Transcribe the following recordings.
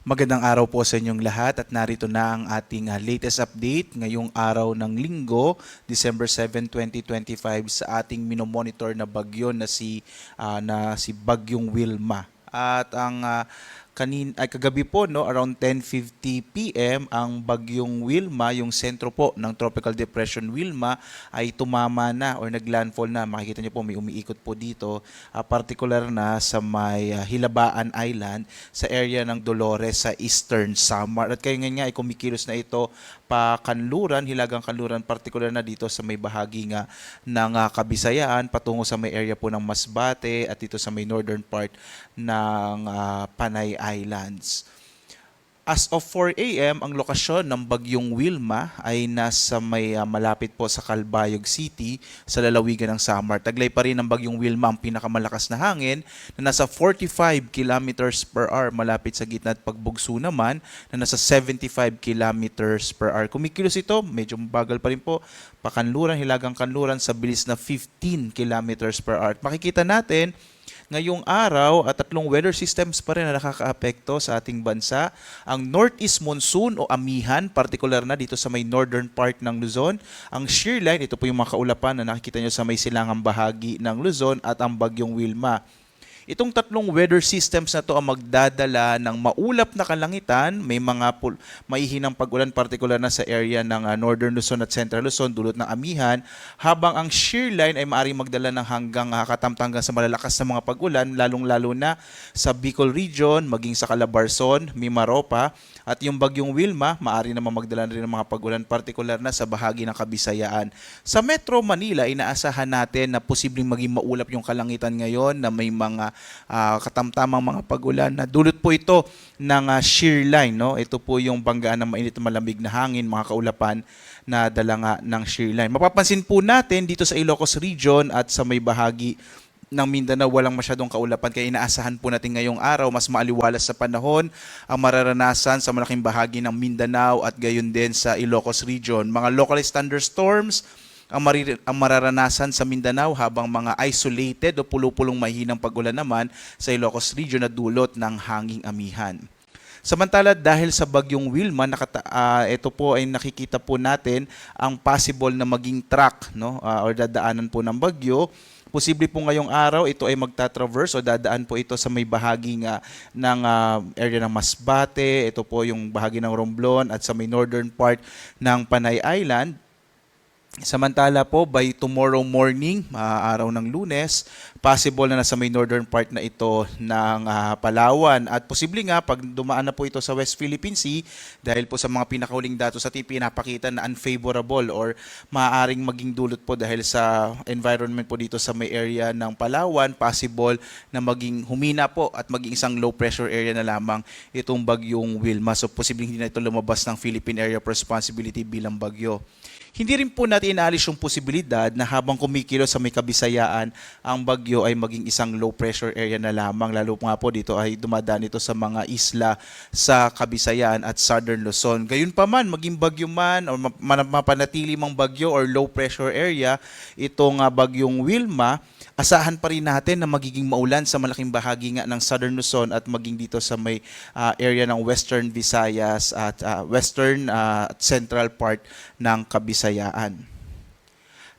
Magandang araw po sa inyong lahat at narito na ang ating latest update ngayong araw ng Linggo, December 7, 2025 sa ating minomonitor na bagyo na si Bagyong Wilma. At ang kagabi po no around 10:50 PM ang Bagyong Wilma, yung sentro po ng Tropical Depression Wilma ay tumama na or naglandfall na. Makikita niyo po may umiikot po dito, particular na sa may Hilabaan Island sa area ng Dolores sa Eastern Samar. At kaya nga ay kumikilos na ito pa Kanluran, Hilagang Kanluran, particular na dito sa may bahagi nga ng Kabisayaan patungo sa may area po ng Masbate at dito sa may northern part ng Panay Islands. As of 4 AM, ang lokasyon ng Bagyong Wilma ay nasa may malapit po sa Calbayog City sa lalawigan ng Samar. Taglay pa rin ng Bagyong Wilma ang pinakamalakas na hangin na nasa 45 kilometers per hour malapit sa gitna at pagbugso naman na nasa 75 kilometers per hour. Kumikilos ito, medyo bagal pa rin po, pakanluran, hilagang kanluran sa bilis na 15 kilometers per hour. At makikita natin ngayong araw at tatlong weather systems pa rin na nakakaapekto sa ating bansa. Ang northeast monsoon o amihan, particular na dito sa may northern part ng Luzon. Ang shear line, ito po yung mga kaulapan na nakikita nyo sa may silangang bahagi ng Luzon at ang Bagyong Wilma. Itong tatlong weather systems na to ang magdadala ng maulap na kalangitan, may mga maihinang pag-ulan particular na sa area ng Northern Luzon at Central Luzon dulot ng amihan, habang ang shear line ay maaaring magdala ng hanggang katamtangan sa malalakas na mga pag-ulan, lalong-lalo na sa Bicol region, maging sa Calabarzon, Mimaropa, at yung Bagyong Wilma, maaari naman magdala rin ng mga pag-ulan particular na sa bahagi ng Kabisayaan. Sa Metro Manila, inaasahan natin na posibleng maging maulap yung kalangitan ngayon na may mga katamtamang mga pag-ulan na dulot po ito ng shear line. No? Ito po yung banggaan ng mainit na malamig na hangin, mga kaulapan na dala nga ng shear line. Mapapansin po natin dito sa Ilocos region at sa may bahagi ng Mindanao walang masyadong kaulapan kaya inaasahan po natin ngayong araw mas maaliwalas sa panahon ang mararanasan sa malaking bahagi ng Mindanao at gayon din sa Ilocos region. Mga localized thunderstorms ang mararanasan sa Mindanao habang mga isolated o pulupulong mahinang pag-ulan naman sa Ilocos region na dulot ng hanging amihan. Samantala dahil sa Bagyong Wilma, ito po ay nakikita po natin ang possible na maging track no, or dadaanan po ng bagyo. Posible po ngayong araw ito ay magta-traverse o dadaan po ito sa may bahagi ng area ng Masbate, ito po yung bahagi ng Romblon at sa may northern part ng Panay Island. Samantala po, by tomorrow morning, araw ng Lunes, possible na nasa may northern part na ito ng Palawan. At posible nga, pag dumaan na po ito sa West Philippine Sea, dahil po sa mga pinakahuling datos sa TV, pinapakita na unfavorable or maaaring maging dulot po dahil sa environment po dito sa may area ng Palawan, possible na maging humina po at maging isang low pressure area na lamang itong Bagyong Wilma. So posibleng hindi na ito lumabas ng Philippine Area of Responsibility bilang bagyo. Hindi rin po natin inaalis yung posibilidad na habang kumikilos sa may Kabisayaan, ang bagyo ay maging isang low pressure area na lamang. Lalo nga po dito ay dumadaan ito sa mga isla sa Kabisayaan at Southern Luzon. Gayunpaman, maging bagyo man o mapanatili mang bagyo or low pressure area, itong Bagyong Wilma, asahan pa rin natin na magiging maulan sa malaking bahagi nga ng Southern Luzon at maging dito sa may area ng Western Visayas at Western at Central part ng Kabisayaan.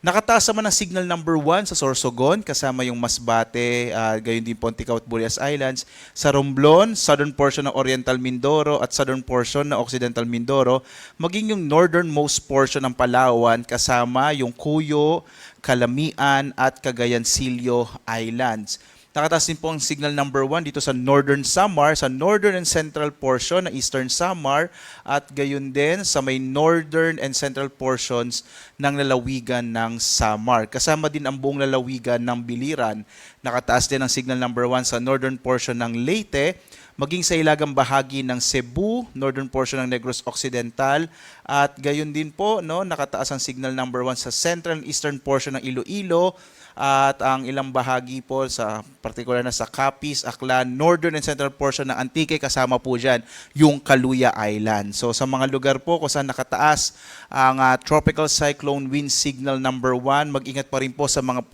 Nakataas naman ang signal number 1 sa Sorsogon kasama yung Masbate, gayon din Ponticaut at Burias Islands, sa Romblon, southern portion ng Oriental Mindoro at southern portion ng Occidental Mindoro, maging yung northernmost portion ng Palawan kasama yung Cuyo, Calamian at Cagayancillo Islands. Nakataas din po ang signal number 1 dito sa Northern Samar, sa northern and central portion ng Eastern Samar at gayon din sa may northern and central portions ng lalawigan ng Samar. Kasama din ang buong lalawigan ng Biliran. Nakataas din ang signal number 1 sa northern portion ng Leyte, maging sa ilagang bahagi ng Cebu, northern portion ng Negros Occidental, at gayon din po no, nakataas ang signal number 1 sa central and eastern portion ng Iloilo, at ang ilang bahagi po sa particular na sa Capiz, Aklan, northern and central portion ng Antique, kasama po dyan yung Kaluya Island. So sa mga lugar po kung saan nakataas ang tropical cyclone wind signal number 1, mag-ingat pa rin po sa mga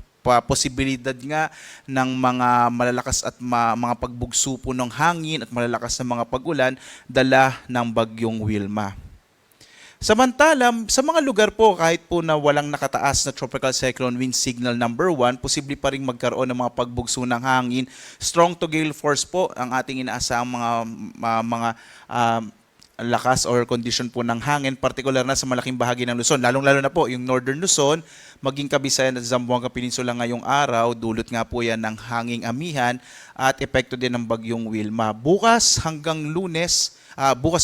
posibilidad nga ng mga malalakas at mga pagbugso po ng hangin at malalakas na mga pag-ulan dala ng bagyong Wilma. Samantala, sa mga lugar po kahit po na walang nakataas na tropical cyclone wind signal number 1, posible pa ring magkaroon ng mga pagbugso ng hangin. Strong to gale force po ang ating inaasahang mga lakas or condition po ng hangin, particular na sa malaking bahagi ng Luzon. Lalong-lalo na po yung Northern Luzon, maging Kabisayan at Zamboanga Peninsula ngayong araw, dulot nga po yan ng hanging amihan at epekto din ng bagyong Wilma. Bukas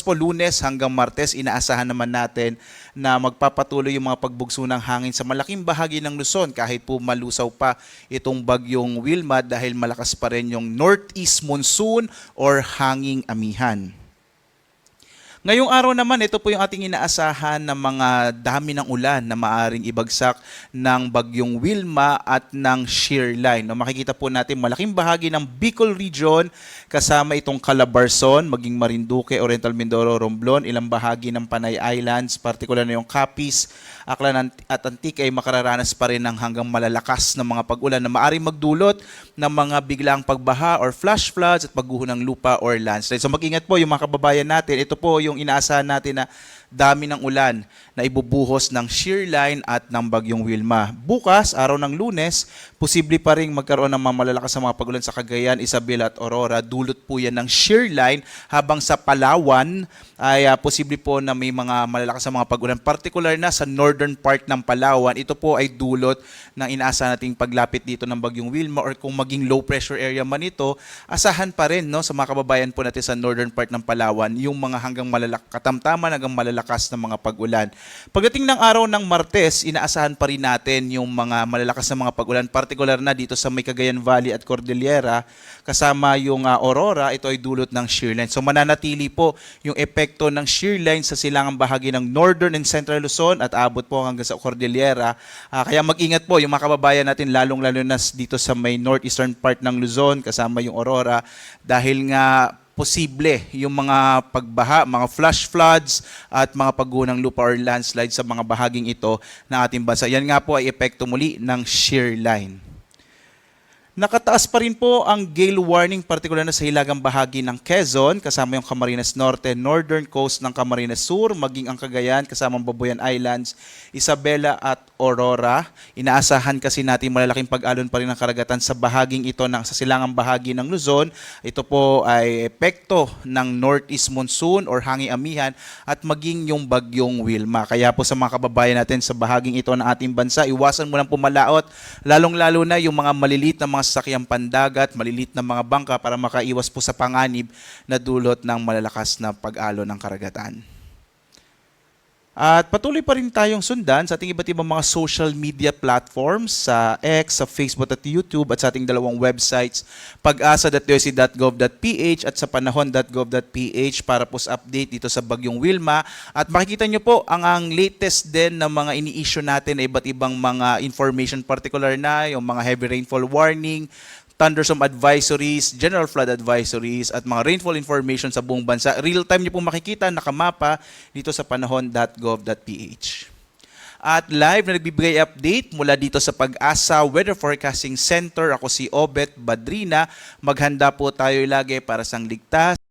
po Lunes hanggang Martes, inaasahan naman natin na magpapatuloy yung mga pagbugso ng hangin sa malaking bahagi ng Luzon kahit po malusaw pa itong bagyong Wilma dahil malakas pa rin yung northeast monsoon or hanging amihan. Ngayong araw naman, ito po yung ating inaasahan na mga dami ng ulan na maaring ibagsak ng bagyong Wilma at ng shear line. No, makikita po natin malaking bahagi ng Bicol Region kasama itong Calabarzon, maging Marinduque, Oriental Mindoro, Romblon, ilang bahagi ng Panay Islands, partikular na yung Capiz, Aklan at Antique ay makararanas pa rin ng hanggang malalakas na mga pag-ulan na maaring magdulot ng mga biglang pagbaha or flash floods at pagguho ng lupa or landslide. So mag-ingat po yung mga kababayan natin. Ito po yung inaasahan natin na dami ng ulan na ibubuhos ng shear line at ng bagyong Wilma. Bukas, araw ng Lunes, posible pa rin magkaroon ng mga malalakas na mga pagulan sa Cagayan, Isabela at Aurora. Dulot po yan ng shear line, habang sa Palawan ay posible po na may mga malalakas na mga pagulan, particular na sa northern part ng Palawan. Ito po ay dulot ng inaasahan nating paglapit dito ng bagyong Wilma, or kung maging low pressure area man ito, asahan pa rin sa mga kababayan po natin sa northern part ng Palawan yung mga hanggang katamtaman hanggang malalakas na mga pag-ulan. Pagdating ng araw ng Martes, inaasahan pa rin natin yung mga malalakas na mga pag-ulan, particular na dito sa may Cagayan Valley at Cordillera, kasama yung Aurora. Ito ay dulot ng shear line. So mananatili po yung epekto ng shear line sa silangang bahagi ng Northern and Central Luzon at abot po hanggang sa Cordillera. Kaya mag-ingat po yung mga kababayan natin, lalong-lalo na dito sa may northeastern part ng Luzon, kasama yung Aurora, dahil nga posible yung mga pagbaha, mga flash floods at mga pagguho ng lupa or landslide sa mga bahaging ito ng ating bansa. Yan nga po ay epekto muli ng shear line. Nakataas pa rin po ang gale warning, particular na sa hilagang bahagi ng Quezon, kasama yung Camarines Norte, northern coast ng Camarines Sur, maging ang Cagayan, kasama ang Babuyan Islands, Isabela at Aurora. Inaasahan kasi natin malalaking pag-alon pa rin ng karagatan sa bahaging ito sa silangang bahagi ng Luzon. Ito po ay epekto ng northeast monsoon or hanging amihan at maging yung bagyong Wilma. Kaya po sa mga kababayan natin sa bahaging ito ng ating bansa, iwasan mo lang pumalaot, lalong-lalo na yung mga maliliit na mga sasakyang pandagat, malilit na mga bangka para makaiwas po sa panganib na dulot ng malalakas na pag-alon ng karagatan. At patuloy pa rin tayong sundan sa ating iba't ibang mga social media platforms sa X, sa Facebook at YouTube, at sa ating dalawang websites, pag-asa.doc.gov.ph at sa panahon.gov.ph para po sa update dito sa bagyong Wilma. At makikita nyo po ang latest din na mga ini-issue natin na iba't ibang mga information, particular na yung mga heavy rainfall warning, thunderstorm advisories, general flood advisories, at mga rainfall information sa buong bansa. Real-time niyo pong makikita, nakamapa dito sa panahon.gov.ph. At live na nagbibigay update mula dito sa Pag-asa Weather Forecasting Center. Ako si Obet Badrina. Maghanda po tayo lagi para sa ligtas,